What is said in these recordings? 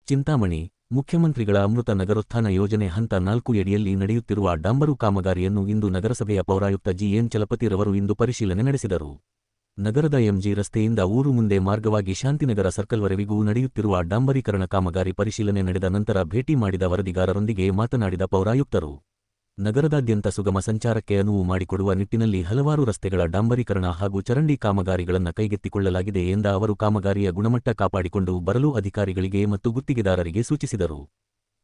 ಚಿಂತಾಮಣಿ ಮುಖ್ಯಮಂತ್ರಿಗಳ ಅಮೃತ ನಗರೋತ್ಥಾನ ಯೋಜನೆ ಹಂತ 4 ಅಡಿಯಲ್ಲಿ ನಡೆಯುತ್ತಿರುವ ಡಾಂಬರು ಕಾಮಗಾರಿಯನ್ನು ಇಂದು ನಗರಸಭೆಯ ಪೌರಾಯುಕ್ತ ಜಿಎನ್ ಚಲಪತಿರವರು ಇಂದು ಪರಿಶೀಲನೆ ನಡೆಸಿದರು. ನಗರದ ಎಂಜಿ ರಸ್ತೆಯಿಂದ ಊರು ಮುಂದೆ ಮಾರ್ಗವಾಗಿ ಶಾಂತಿನಗರ ಸರ್ಕಲ್ವರೆವಿಗೂ ನಡೆಯುತ್ತಿರುವ ಡಾಂಬರೀಕರಣ ಕಾಮಗಾರಿ ಪರಿಶೀಲನೆ ನಡೆದ ನಂತರ ಭೇಟಿ ಮಾಡಿದ ವರದಿಗಾರರೊಂದಿಗೆ ಮಾತನಾಡಿದ ಪೌರಾಯುಕ್ತರು, ನಗರದಾದ್ಯಂತ ಸುಗಮ ಸಂಚಾರಕ್ಕೆ ಅನುವು ಮಾಡಿಕೊಡುವ ನಿಟ್ಟಿನಲ್ಲಿ ಹಲವಾರು ರಸ್ತೆಗಳ ಡಾಂಬರೀಕರಣ ಹಾಗೂ ಚರಂಡಿ ಕಾಮಗಾರಿಗಳನ್ನು ಕೈಗೆತ್ತಿಕೊಳ್ಳಲಾಗಿದೆ ಎಂದ ಅವರು ಕಾಮಗಾರಿಯ ಗುಣಮಟ್ಟ ಕಾಪಾಡಿಕೊಂಡು ಬರಲು ಅಧಿಕಾರಿಗಳಿಗೆ ಮತ್ತು ಗುತ್ತಿಗೆದಾರರಿಗೆ ಸೂಚಿಸಿದರು.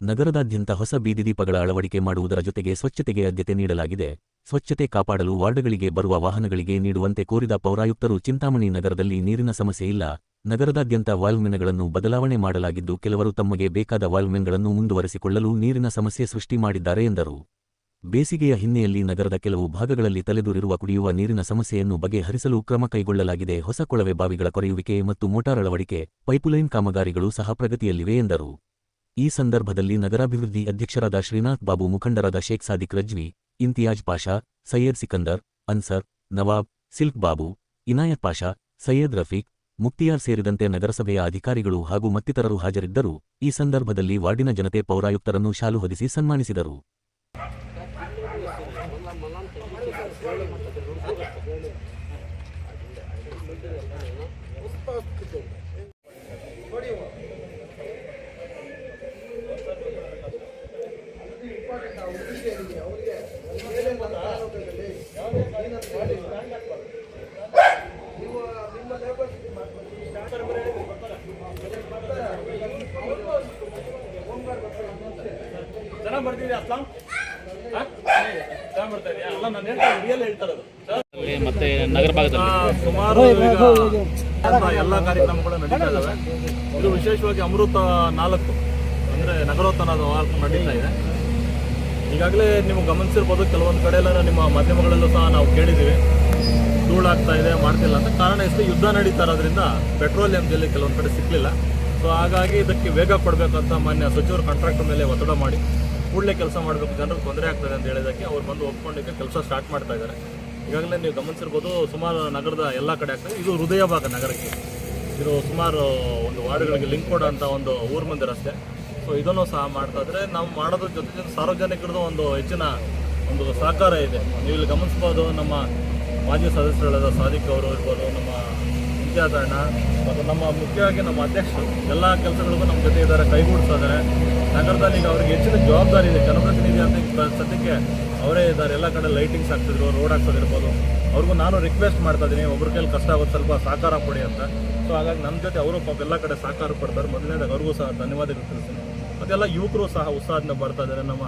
ನಗರದಾದ್ಯಂತ ಹೊಸ ಬೀದಿದೀಪಗಳ ಅಳವಡಿಕೆ ಮಾಡುವುದರ ಜೊತೆಗೆ ಸ್ವಚ್ಛತೆಗೆ ಆದ್ಯತೆ ನೀಡಲಾಗಿದೆ. ಸ್ವಚ್ಛತೆ ಕಾಪಾಡಲು ವಾರ್ಡ್ಗಳಿಗೆ ಬರುವ ವಾಹನಗಳಿಗೆ ನೀಡುವಂತೆ ಕೋರಿದ ಪೌರಾಯುಕ್ತರು, ಚಿಂತಾಮಣಿ ನಗರದಲ್ಲಿ ನೀರಿನ ಸಮಸ್ಯೆ ಇಲ್ಲ. ನಗರದಾದ್ಯಂತ ವಾಲ್ವ್ಮೆನ್ಗಳನ್ನು ಬದಲಾವಣೆ ಮಾಡಲಾಗಿದ್ದು ಕೆಲವರು ತಮಗೆ ಬೇಕಾದ ವಾಲ್ವ್ಮೆನ್ಗಳನ್ನು ಮುಂದುವರೆಸಿಕೊಳ್ಳಲು ನೀರಿನ ಸಮಸ್ಯೆ ಸೃಷ್ಟಿ ಮಾಡಿದ್ದಾರೆ ಎಂದರು. ಬೇಸಿಗೆಯ ಹಿನ್ನೆಲೆಯಲ್ಲಿ ನಗರದ ಕೆಲವು ಭಾಗಗಳಲ್ಲಿ ತಲೆದೂರಿರುವ ಕುಡಿಯುವ ನೀರಿನ ಸಮಸ್ಯೆಯನ್ನು ಬಗೆಹರಿಸಲು ಕ್ರಮ ಕೈಗೊಳ್ಳಲಾಗಿದೆ. ಹೊಸ ಕೊಳವೆ ಬಾವಿಗಳ ಕೊರೆಯುವಿಕೆ ಮತ್ತು ಮೋಟಾರ್ ಅಳವಡಿಕೆ, ಪೈಪುಲೈನ್ ಕಾಮಗಾರಿಗಳು ಸಹ ಪ್ರಗತಿಯಲ್ಲಿವೆ ಎಂದರು. ಈ ಸಂದರ್ಭದಲ್ಲಿ ನಗರಾಭಿವೃದ್ಧಿ ಅಧ್ಯಕ್ಷರಾದ ಶ್ರೀನಾಥ್ ಬಾಬು, ಮುಖಂಡರಾದ ಶೇಖ್ ಸಾದಿಕ್ ರಜ್ವಿ, ಇಂತಿಯಾಜ್ ಪಾಷಾ, ಸೈಯದ್ ಸಿಕಂದರ್, ಅನ್ಸರ್, ನವಾಬ್, ಸಿಲ್ಕ್ ಬಾಬು, ಇನಾಯತ್ ಪಾಷಾ, ಸೈಯದ್ ರಫೀಕ್, ಮುಕ್ತಿಯಾರ್ ಸೇರಿದಂತೆ ನಗರಸಭೆಯ ಅಧಿಕಾರಿಗಳು ಹಾಗೂ ಮತ್ತಿತರರು ಹಾಜರಿದ್ದರು. ಈ ಸಂದರ್ಭದಲ್ಲಿ ವಾರ್ಡಿನ ಜನತೆ ಪೌರಾಯುಕ್ತರನ್ನು ಶಾಲು ಹೊದಿಸಿ ಸನ್ಮಾನಿಸಿದರು. ಮತ್ತೆ ನಗರ ಭಾಗದಲ್ಲಿ ಸುಮಾರು ಎಲ್ಲ ಕಾರ್ಯಕ್ರಮಗಳು ನಡೀತಾ ಇದ್ದಾವೆ. ಇದು ವಿಶೇಷವಾಗಿ ಅಮೃತ 4 ಅಂದರೆ ನಗರೋತ್ಥಾನ ನಡೀತಾ ಇದೆ. ಈಗಾಗಲೇ ನೀವು ಗಮನಿಸಿರ್ಬೋದು, ಕೆಲವೊಂದು ಕಡೆ ಎಲ್ಲ ನಿಮ್ಮ ಮಾಧ್ಯಮಗಳಲ್ಲೂ ಸಹ ನಾವು ಕೇಳಿದ್ದೀವಿ, ಧೂಳಾಗ್ತಾ ಇದೆ, ಮಾಡ್ತಿಲ್ಲ ಅಂತ. ಕಾರಣ ಎಷ್ಟು, ಯುದ್ಧ ನಡೀತಾ ಇರೋದ್ರಿಂದ ಪೆಟ್ರೋಲಿಯಂ ಜಲ್ಲಿ ಕೆಲವೊಂದು ಕಡೆ ಸಿಕ್ಕಲಿಲ್ಲ. ಸೊ ಹಾಗಾಗಿ ಇದಕ್ಕೆ ವೇಗ ಕೊಡಬೇಕಂತ ಮಾನ್ಯ ಸಚಿವರು ಕಾಂಟ್ರಾಕ್ಟರ್ ಮೇಲೆ ಒತ್ತಡ ಮಾಡಿ ಕೂಡಲೇ ಕೆಲಸ ಮಾಡಬೇಕು, ಜನರಿಗೆ ತೊಂದರೆ ಆಗ್ತದೆ ಅಂತ ಹೇಳಿದಕ್ಕೆ ಅವ್ರು ಬಂದು ಒಪ್ಕೊಂಡಿಕ್ಕೆ ಕೆಲಸ ಸ್ಟಾರ್ಟ್ ಮಾಡ್ತಾ ಇದ್ದಾರೆ. ಈಗಾಗಲೇ ನೀವು ಗಮನಿಸಿರ್ಬೋದು, ಸುಮಾರು ನಗರದ ಎಲ್ಲ ಕಡೆ ಆಗ್ತದೆ. ಇದು ಹೃದಯ ಭಾಗ ನಗರಕ್ಕೆ, ಇದು ಸುಮಾರು ಒಂದು ವಾರ್ಡ್ಗಳಿಗೆ ಲಿಂಕ್ ಕೊಡೋಂಥ ಒಂದು ಊರು ಮುಂದೆ ರಸ್ತೆ. ಸೊ ಇದನ್ನು ಸಹ ಮಾಡ್ತಾ ಇದ್ರೆ ನಾವು ಮಾಡೋದ್ರ ಜೊತೆ ಸಾರ್ವಜನಿಕರದ್ದು ಒಂದು ಹೆಚ್ಚಿನ ಒಂದು ಸಹಕಾರ ಇದೆ. ನೀವು ಇಲ್ಲಿ ಗಮನಿಸ್ಬೋದು, ನಮ್ಮ ಮಾಜಿ ಸದಸ್ಯರಾದ ಸಾದಿಕ್ ಅವರು ಇರ್ಬೋದು, ನಮ್ಮ ಇಂತಿಯಾಜ್ ಅಣ್ಣ ಮತ್ತು ನಮ್ಮ ಮುಖ್ಯವಾಗಿ ನಮ್ಮ ಅಧ್ಯಕ್ಷರು ಎಲ್ಲ ಕೆಲಸಗಳಿಗೂ ನಮ್ಮ ಜೊತೆ ಇದ್ದಾರೆ, ಕೈಗೂಡಿಸ್ತಾ ಇದ್ದಾರೆ. ನಗರದಲ್ಲಿ ಈಗ ಅವ್ರಿಗೆ ಹೆಚ್ಚಿನ ಜವಾಬ್ದಾರಿ ಇದೆ. ಜನಪ್ರತಿನಿಧಿ ಅಂತ ಸದ್ಯಕ್ಕೆ ಅವರೇ ಇದ್ದಾರೆ. ಎಲ್ಲ ಕಡೆ ಲೈಟಿಂಗ್ಸ್ ಆಗ್ತಿದ್ರು, ರೋಡ್ ಹಾಕ್ಸೋದಿರ್ಬೋದು. ಅವ್ರಿಗೂ ನಾನು ರಿಕ್ವೆಸ್ಟ್ ಮಾಡ್ತಾ ಇದ್ದೀನಿ, ಒಬ್ಬರ ಕೈಲಿ ಕಷ್ಟ ಆಗುತ್ತೆ, ಸ್ವಲ್ಪ ಸಹಕಾರ ಕೊಡಿ ಅಂತ. ಸೊ ಹಾಗಾಗಿ ನಮ್ಮ ಜೊತೆ ಅವರು ಪಾಪ ಎಲ್ಲ ಕಡೆ ಸಹಕಾರ ಕೊಡ್ತಾರೆ. ಮೊದಲನೇದಾಗ ಅವ್ರಿಗೂ ಸಹ ಧನ್ಯವಾದಗಳು ತಿಳಿಸ್ತೀನಿ. ಮತ್ತೆಲ್ಲ ಯುವಕರು ಸಹ ಉತ್ಸಾಹದಿಂದ ಬರ್ತಾ ಇದ್ದಾರೆ. ನಮ್ಮ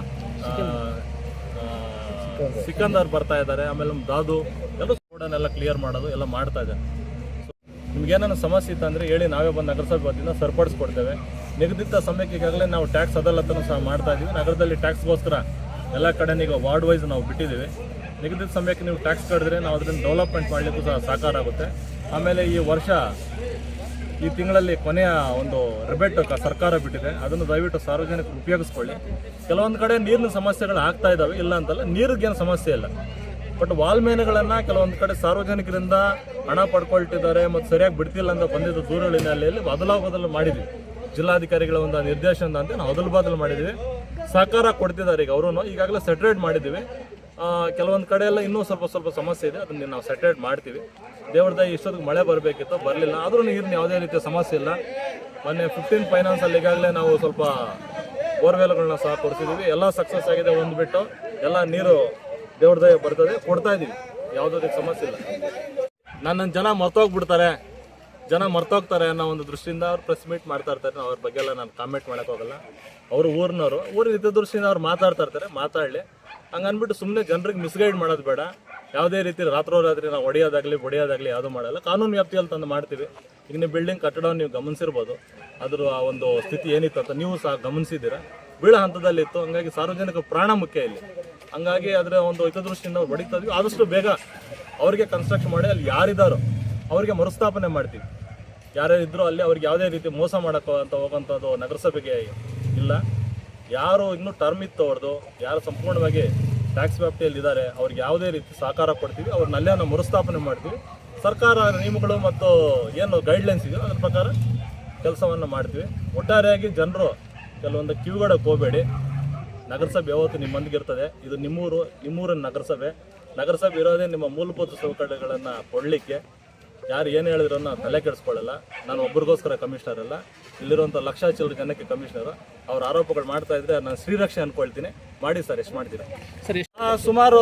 ಸಿಕಂದರ್ ಬರ್ತಾ ಇದ್ದಾರೆ, ಆಮೇಲೆ ನಮ್ಮ ದಾದು ಎಲ್ಲ ರೋಡನ್ನೆಲ್ಲ ಕ್ಲಿಯರ್ ಮಾಡೋದು ಎಲ್ಲ ಮಾಡ್ತಾ ಇದ್ದಾರೆ. ನಿಮ್ಗೇನಾದ್ರು ಸಮಸ್ಯೆ ಇತ್ತಂದರೆ ಹೇಳಿ, ನಾವೇ ಬಂದು ನಗರಸಭೆ ವತಿಯಿಂದ ಸರಿಪಡಿಸ್ಕೊಡ್ತೇವೆ. ನಿಗದಿತ ಸಮಯಕ್ಕೆ ಈಗಾಗಲೇ ನಾವು ಟ್ಯಾಕ್ಸ್ ಅದಾಲತನ್ನು ಸಹ ಮಾಡ್ತಾ ಇದ್ದೀವಿ. ನಗರದಲ್ಲಿ ಟ್ಯಾಕ್ಸ್ಗೋಸ್ಕರ ಎಲ್ಲ ಕಡೆ ಈಗ ವಾರ್ಡ್ ವೈಸ್ ನಾವು ಬಿಟ್ಟಿದ್ದೀವಿ. ನಿಗದಿತ ಸಮಯಕ್ಕೆ ನೀವು ಟ್ಯಾಕ್ಸ್ ಕಟ್ಟಿದ್ರೆ ನಾವು ಅದನ್ನು ಡೆವಲಪ್ಮೆಂಟ್ ಮಾಡಲಿಕ್ಕೂ ಸಹ ಸಹಕಾರ ಆಗುತ್ತೆ. ಆಮೇಲೆ ಈ ವರ್ಷ ಈ ತಿಂಗಳಲ್ಲಿ ಕೊನೆಯ ಒಂದು ರಿಬೇಟ್ ಸರ್ಕಾರ ಬಿಟ್ಟಿದೆ, ಅದನ್ನು ದಯವಿಟ್ಟು ಸಾರ್ವಜನಿಕರು ಉಪಯೋಗಿಸ್ಕೊಳ್ಳಿ. ಕೆಲವೊಂದು ಕಡೆ ನೀರಿನ ಸಮಸ್ಯೆಗಳು ಆಗ್ತಾ ಇದ್ದಾವೆ, ಇಲ್ಲ ಅಂತಲ್ಲ, ನೀರಿಗೇನು ಸಮಸ್ಯೆ ಇಲ್ಲ. ಬಟ್ ವಾಲ್ಮೇನ್ಗಳನ್ನು ಕೆಲವೊಂದು ಕಡೆ ಸಾರ್ವಜನಿಕರಿಂದ ಹಣ ಪಡ್ಕೊಳ್ತಿದ್ದಾರೆ ಮತ್ತು ಸರಿಯಾಗಿ ಬಿಡ್ತಿಲ್ಲ ಅಂತ ಬಂದಿದ್ದು ದೂರುಗಳ ಹಿನ್ನೆಲೆಯಲ್ಲಿ ಬದಲು ಮಾಡಿದ್ವಿ. ಜಿಲ್ಲಾಧಿಕಾರಿಗಳ ಒಂದು ನಿರ್ದೇಶನ ಅಂತ ನಾವು ಬದಲು ಮಾಡಿದ್ದೀವಿ. ಸಹಕಾರ ಕೊಡ್ತಿದ್ದಾರೆ. ಈಗ ಅವರು ಈಗಾಗಲೇ ಸೆಟ್ರೇಟ್ ಮಾಡಿದ್ದೀವಿ. ಕೆಲವೊಂದು ಕಡೆ ಎಲ್ಲ ಇನ್ನೂ ಸ್ವಲ್ಪ ಸಮಸ್ಯೆ ಇದೆ, ಅದನ್ನು ನಾವು ಸೆಟ್ರೇಟ್ ಮಾಡ್ತೀವಿ. ದೇವ್ರದ ಇಷ್ಟೊತ್ತಿಗೆ ಮಳೆ ಬರಬೇಕಿತ್ತು, ಬರಲಿಲ್ಲ. ಆದರೂ ನೀರಿನ ಯಾವುದೇ ರೀತಿಯ ಸಮಸ್ಯೆ ಇಲ್ಲ. ಮೊನ್ನೆ 15 ಫೈನಾನ್ಸಲ್ಲಿ ಈಗಾಗಲೇ ನಾವು ಸ್ವಲ್ಪ ಬೋರ್ವೆಲ್ಗಳನ್ನ ಸಹ ಕೊಡ್ತಿದ್ದೀವಿ. ಎಲ್ಲ ಸಕ್ಸಸ್ ಆಗಿದೆ. ಒಂದು ಬಿಟ್ಟು ಎಲ್ಲ ನೀರು ದೇವ್ರ ದಯ ಬರ್ತದೆ, ಕೊಡ್ತಾ ಇದ್ದೀವಿ. ಯಾವುದೇ ಸಮಸ್ಯೆ ಇಲ್ಲ. ನನ್ನ ಜನ ಮರ್ತೋಗ್ತಾರೆ ಅನ್ನೋ ಒಂದು ದೃಷ್ಟಿಯಿಂದ ಅವ್ರು ಪ್ರೆಸ್ ಮೀಟ್ ಮಾಡ್ತಾ ಇರ್ತಾರೆ. ನಾವು ಅವ್ರ ಬಗ್ಗೆ ಎಲ್ಲ ನಾನು ಕಾಮೆಂಟ್ ಮಾಡೋಕ್ಕೋಗಲ್ಲ. ಅವರು ಊರಿನ ಹಿತದೃಷ್ಟಿಯಿಂದ ಅವ್ರು ಮಾತಾಡ್ತಾ ಇರ್ತಾರೆ, ಮಾತಾಡಲಿ. ಹಂಗನ್ಬಿಟ್ಟು ಸುಮ್ಮನೆ ಜನರಿಗೆ ಮಿಸ್ಗೈಡ್ ಮಾಡೋದು ಬೇಡ. ಯಾವುದೇ ರೀತಿ ರಾತ್ರೋರಾತ್ರಿ ನಾವು ಹೊಡೆಯೋದಾಗಲಿ ಯಾವುದೂ ಮಾಡಲ್ಲ. ಕಾನೂನು ವ್ಯಾಪ್ತಿಯಲ್ಲಿ ತಂದು ಮಾಡ್ತೀವಿ. ಈಗ ನೀವು ಬಿಲ್ಡಿಂಗ್ ಕಟ್ಟಡವನ್ನು ನೀವು ಗಮನಿಸಿರ್ಬೋದು, ಅದರ ಆ ಒಂದು ಸ್ಥಿತಿ ಏನಿತ್ತು ಅಂತ ನೀವು ಸಹ ಗಮನಿಸಿದ್ದೀರಾ. ಬೀಳೋ ಹಂತದಲ್ಲಿತ್ತು. ಹಂಗಾಗಿ ಸಾರ್ವಜನಿಕ ಪ್ರಾಣ ಮುಖ್ಯ ಇಲ್ಲಿ. ಹಂಗಾಗಿ ಅದರ ಒಂದು ಹಿತದೃಷ್ಟಿಯಿಂದ ಅವ್ರು ಹೊಡಿತಾ ಇದ್ವಿ. ಆದಷ್ಟು ಬೇಗ ಅವರಿಗೆ ಕನ್ಸ್ಟ್ರಕ್ಷನ್ ಮಾಡಿ ಅಲ್ಲಿ ಯಾರಿದ್ದಾರೋ ಅವರಿಗೆ ಮರುಸ್ಥಾಪನೆ ಮಾಡ್ತೀವಿ. ಯಾರ್ಯಾರಿದ್ರೂ ಅಲ್ಲಿ ಅವ್ರಿಗೆ ಯಾವುದೇ ರೀತಿ ಮೋಸ ಮಾಡೋಕ್ಕೆ ಅಂತ ಹೋಗೋಂಥದ್ದು ನಗರಸಭೆಗೆ ಇಲ್ಲ. ಯಾರು ಇನ್ನೂ ಟರ್ಮ್ ಇತ್ತು ಅವ್ರದ್ದು, ಯಾರು ಸಂಪೂರ್ಣವಾಗಿ ಟ್ಯಾಕ್ಸ್ ವ್ಯಾಪ್ತಿಯಲ್ಲಿದ್ದಾರೆ, ಅವ್ರಿಗೆ ಯಾವುದೇ ರೀತಿ ಸಹಕಾರ ಕೊಡ್ತೀವಿ. ಅವ್ರನ್ನೆಲ್ಲ ನಾವು ಮರುಸ್ಥಾಪನೆ ಮಾಡ್ತೀವಿ. ಸರ್ಕಾರ ನಿಯಮಗಳು ಮತ್ತು ಏನು ಗೈಡ್ಲೈನ್ಸ್ ಇದೆಯೋ ಅದ್ರ ಪ್ರಕಾರ ಕೆಲಸವನ್ನು ಮಾಡ್ತೀವಿ. ಒಟ್ಟಾರೆಯಾಗಿ ಜನರು ಕೆಲವೊಂದು ಕಿವಿಗಡಕ್ಕೆ ಹೋಗಬೇಡಿ. ನಗರಸಭೆ ಯಾವತ್ತು ನಿಮ್ಮೊಂದಿಗೆ ಇರ್ತದೆ. ಇದು ನಿಮ್ಮೂರಿನ ನಗರಸಭೆ ಇರೋದೇ ನಿಮ್ಮ ಮೂಲಭೂತ ಸೌಕರ್ಯಗಳನ್ನು ಕೊಡಲಿಕ್ಕೆ. ಯಾರು ಏನು ಹೇಳಿದ್ರು ನಾನು ತಲೆ ಕೆಡಿಸ್ಕೊಳ್ಳಲ್ಲ. ನಾನು ಒಬ್ರಿಗೋಸ್ಕರ ಕಮಿಷನರ್ ಅಲ್ಲ, ಇಲ್ಲಿರುವಂಥ ಲಕ್ಷ ಚಿಲ್ಲರೆ ಜನಕ್ಕೆ ಕಮಿಷನರು. ಅವ್ರ ಆರೋಪಗಳು ಮಾಡ್ತಾ ಇದ್ರೆ ನಾನು ಶ್ರೀರಕ್ಷೆ ಅಂದ್ಕೊಳ್ತೀನಿ. ಮಾಡಿ ಸರ್, ಎಷ್ಟು ಮಾಡ್ತೀರಾ ಸರ್? ಸುಮಾರು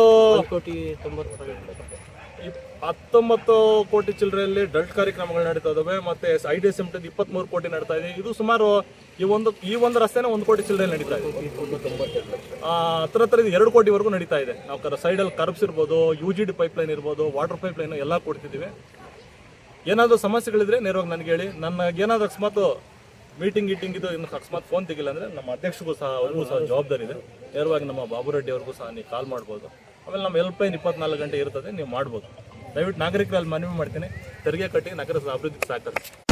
1,90,00,000 ಕೋಟಿ ಚಿಲ್ಲರೆಯಲ್ಲಿ ಡಲ್ಟ್ ಕಾರ್ಯಕ್ರಮಗಳು ನಡೀತಾ ಇದಾವೆ. ಮತ್ತೆ IDSMT 23 ಕೋಟಿ ನಡೀತಾ ಇದೆ. ಇದು ಸುಮಾರು ಈ ಒಂದು ರಸ್ತೆನೇ 1 ಕೋಟಿ ಚಿಲ್ಲರೆ ನಡೀತಾ ಇದೆ. ಹತ್ರ ಇದು 2 ಕೋಟಿವರೆಗೂ ನಡೀತಾ ಇದೆ. ನಾವು ಸೈಡಲ್ಲಿ ಕರ್ಬ್ಸ್ ಇರ್ಬೋದು, UGD ಪೈಪ್ಲೈನ್ ಇರ್ಬೋದು, ವಾಟರ್ ಪೈಪ್ಲೈನ್ ಎಲ್ಲ ಕೊಡ್ತಿದ್ದೀವಿ. ಏನಾದರೂ ಸಮಸ್ಯೆಗಳಿದ್ರೆ ನೇರವಾಗಿ ನನಗೆ ಹೇಳಿ. ನನಗೇನಾದ್ರೂ ಅಕಸ್ಮಾತ್ ಮೀಟಿಂಗ್ ಇದು ಇನ್ನು ಅಕಸ್ಮಾತ್ ಫೋನ್ ತೆಗಿಲ್ಲ ಅಂದರೆ ನಮ್ಮ ಅಧ್ಯಕ್ಷರಿಗೂ ಸಹ ಅವ್ರಿಗೂ ಸಹ ಜವಾಬ್ದಾರಿ ಇದೆ. ನೇರವಾಗಿ ನಮ್ಮ ಬಾಬುರೆಡ್ಡಿ ಅವ್ರಿಗೂ ಸಹ ನೀವು ಕಾಲ್ ಮಾಡ್ಬೋದು. ಆಮೇಲೆ ನಮ್ಮ ಹೆಲ್ಪ್ಲೈನ್ 24 ಗಂಟೆ ಇರ್ತದೆ, ನೀವು ಮಾಡ್ಬೋದು. ದಯವಿಟ್ಟು ನಾಗರಿಕರಲ್ಲಿ ಮನವಿ ಮಾಡ್ತೀನಿ, ತೆರಿಗೆ ಕಟ್ಟಿ ನಗರದ ಅಭಿವೃದ್ಧಿಗೆ ಸಹಕರಿಸಿ.